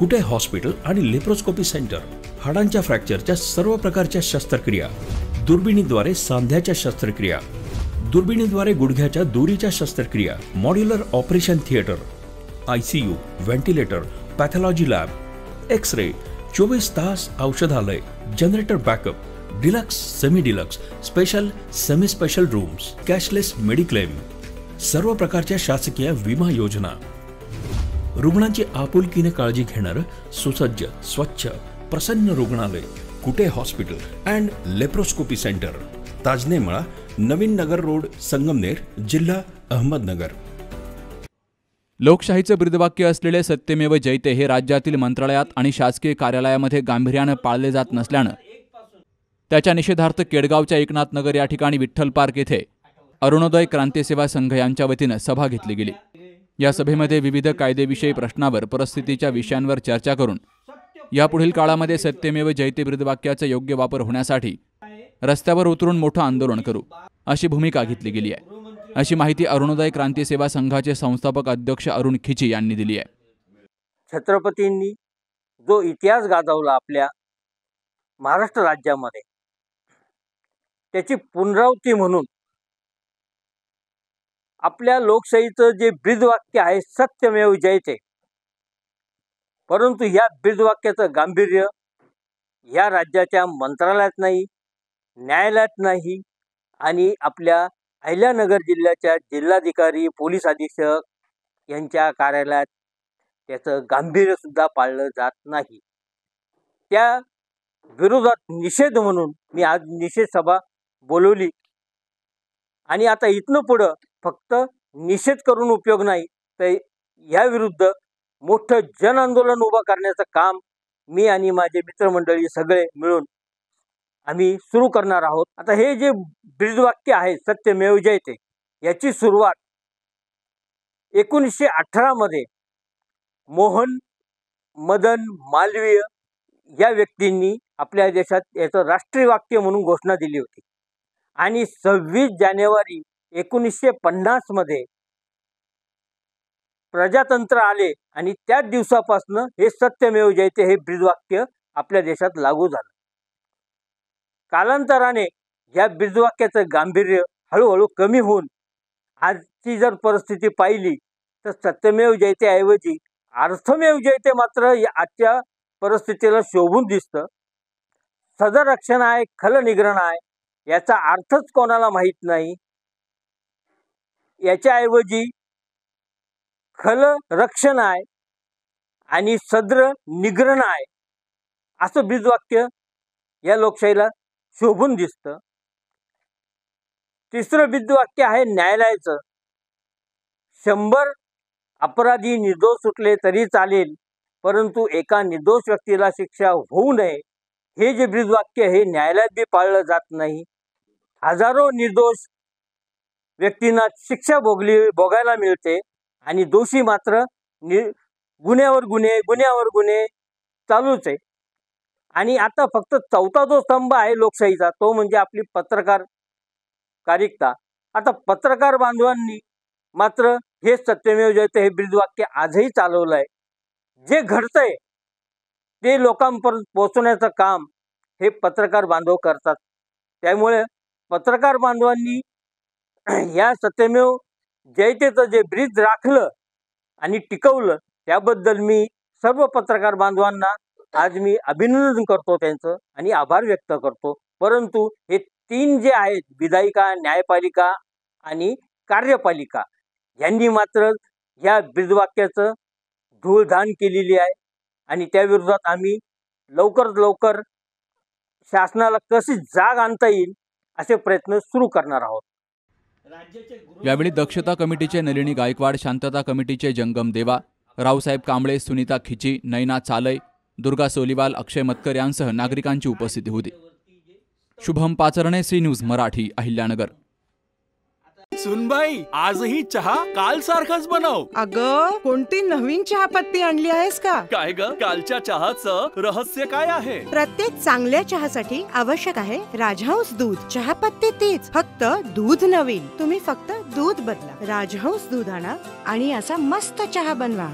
कुटे hospital आणि laparoscopy centre, हाडांच्या फ्रॅक्चरच्या सर्व प्रकारच्या शस्त्रक्रिया, दुर्बिणीद्वारे सांध्याच्या शस्त्रक्रिया, दुर्बिणीद्वारे गुडघ्याच्या दोरीच्या शस्त्रक्रिया, modular operation theatre, ICU, ventilator, pathology lab, X ray, 24 तास औषधालय, generator backup, deluxe, semi deluxe, special, semi special rooms, cashless mediclaim, सर्व प्रकारच्या शासकीय विमा योजना, रुग्णांची आपुलकीने काळजी घेणारं सुसज्ज, स्वच्छ, प्रसन्न रुग्णालय, Kute hospital and laparoscopy centre, Tajne Mala, Navin Nagar road, Sangamner, जिल्हा अहमदनगर। लोकशाहीचं ब्रीदवाक्य असलेले सत्यमेव जयते हे राज्यातील मंत्रालयात आणि शासकीय कार्यालयामध्ये गांभीर्याने पाळले जात नसल्यानं त्याच्या निषेधार्थ केडगावच्या एकनाथ नगर या ठिकाणी विठ्ठल पार्क येथे अरुणोदय क्रांती सेवा संघ यांच्या वतीने सभा घेतली गेली। या सभेमध्ये विविध कायदेविषयी प्रश्नावर, परिस्थितीच्या विषयांवर चर्चा करून यापुढील काळामध्ये सत्यमेव जयते ब्रीदवाक्याचा योग्य वापर होण्यासाठी रस्त्यावर उतरून मोठं आंदोलन करू अशी भूमिका घेतली गेली आहे, अशी माहिती अरुणोदय क्रांती सेवा संघाचे संस्थापक अध्यक्ष अरुण खिची यांनी दिली आहे। छत्रपतींनी जो इतिहास गाजवला आपल्या महाराष्ट्र राज्यामध्ये, त्याची पुनरावृत्ती म्हणून आपल्या लोकशाहीचं जे ब्रीदवाक्य आहे सत्यमेव जयते, परंतु या ब्रीदवाक्याचं गांभीर्य या राज्याच्या मंत्रालयात नाही, न्यायालयात नाही आणि आपल्या अहिल्यानगर जिल्ह्याच्या जिल्हाधिकारी, पोलीस अधीक्षक यांच्या कार्यालयात त्याचं गांभीर्य सुद्धा पाळलं जात नाही। त्या विरोधात निषेध म्हणून मी आज निषेध सभा बोलवली आणि आता इथनं पुढं फक्त निषेध करून उपयोग नाही, तर या विरुद्ध मोठं जन आंदोलन उभं करण्याचं काम मी आणि माझे मित्रमंडळी सगळे मिळून आम्ही सुरू करणार आहोत। आता हे जे ब्रीदवाक्य आहे सत्यमेव जयते, याची सुरुवात 1918 मध्ये मोहन मदन मालवीय या व्यक्तींनी आपल्या देशात याचं राष्ट्रीय वाक्य म्हणून घोषणा दिली होती आणि 26 जानेवारी 1950 मध्ये प्रजातंत्र आले आणि त्याच दिवसापासून हे सत्यमेव जयते हे ब्रीदवाक्य आपल्या देशात लागू झालं। कालांतराने या ब्रीदवाक्याचं गांभीर्य हळूहळू कमी होऊन आजची जर परिस्थिती पाहिली तर सत्यमेव जयते ऐवजी अर्थमेव जयते मात्र आजच्या परिस्थितीला शोभून दिसतं। सदर रक्षण आहे, खल निग्रहण आहे, याचा अर्थच कोणाला माहीत नाही। याच्याऐवजी खल रक्षण आहे आणि सद्र निग्रहण आहे असं ब्रीदवाक्य या लोकशाहीला शोभून दिसतं। तिसरं ब्रीदवाक्य आहे न्यायालयाचं, 100 अपराधी निर्दोष सुटले तरी चालेल, परंतु एका निर्दोष व्यक्तीला शिक्षा होऊ नये, हे जे ब्रीदवाक्य हे न्यायालयात बी पाळलं जात नाही। हजारो निर्दोष व्यक्तींना शिक्षा भोगायला मिळते आणि दोषी मात्र गुन्ह्यावर गुन्हे चालूच आहे। आणि आता फक्त चौथा जो स्तंभ आहे लोकशाहीचा तो म्हणजे आपली पत्रकारिता। आता पत्रकार बांधवांनी मात्र हे सत्यमेव जयते हे ब्रीदवाक्य आजही चालवलं आहे। जे घडतंय ते लोकांपर्यंत पोहोचवण्याचं काम हे पत्रकार बांधव करतात। त्यामुळे पत्रकार बांधवांनी या सत्यमेव जयतेचं जे ब्रीद राखलं आणि टिकवलं त्याबद्दल मी सर्व पत्रकार बांधवांना आज मी अभिनंदन करतो त्यांचं आणि आभार व्यक्त करतो। परंतु हे 3 जे आहेत विधायिका, न्यायपालिका आणि कार्यपालिका यांनी मात्र या ब्रीदवाक्याचं धूळधाण केलेली आहे आणि त्या विरोधात आम्ही लवकरात लवकर शासनाला कशी जाग आणता येईल असे प्रयत्न सुरू करणार आहोत। यावेळी दक्षता कमिटीचे नलिनी गायकवाड, शांतता कमिटीचे जंगम देवा, रावसाहेब कांबळे, सुनीता खिची, नैना चालय, दुर्गा सोलीवाल, अक्षय मतकर यांसह नागरिकांची उपस्थिती होती। Shubham Pacharne, C News Marathi, Ahilyanagar. सुनबाई, आजही चहा काल सारखाच बनव। अगं, कोणती नवीन चहापत्ती आणली आहेस का? काय ग, कालच्या चहाचं रहस्य काय आहे? प्रत्येक चांगल्या चहासाठी आवश्यक आहे राजहंस दूध। चहापत्ती तीच, फक्त दूध नवीन। तुम्ही फक्त दूध बदला, राजहंस दूध आणा आणि असा मस्त चहा बनवा।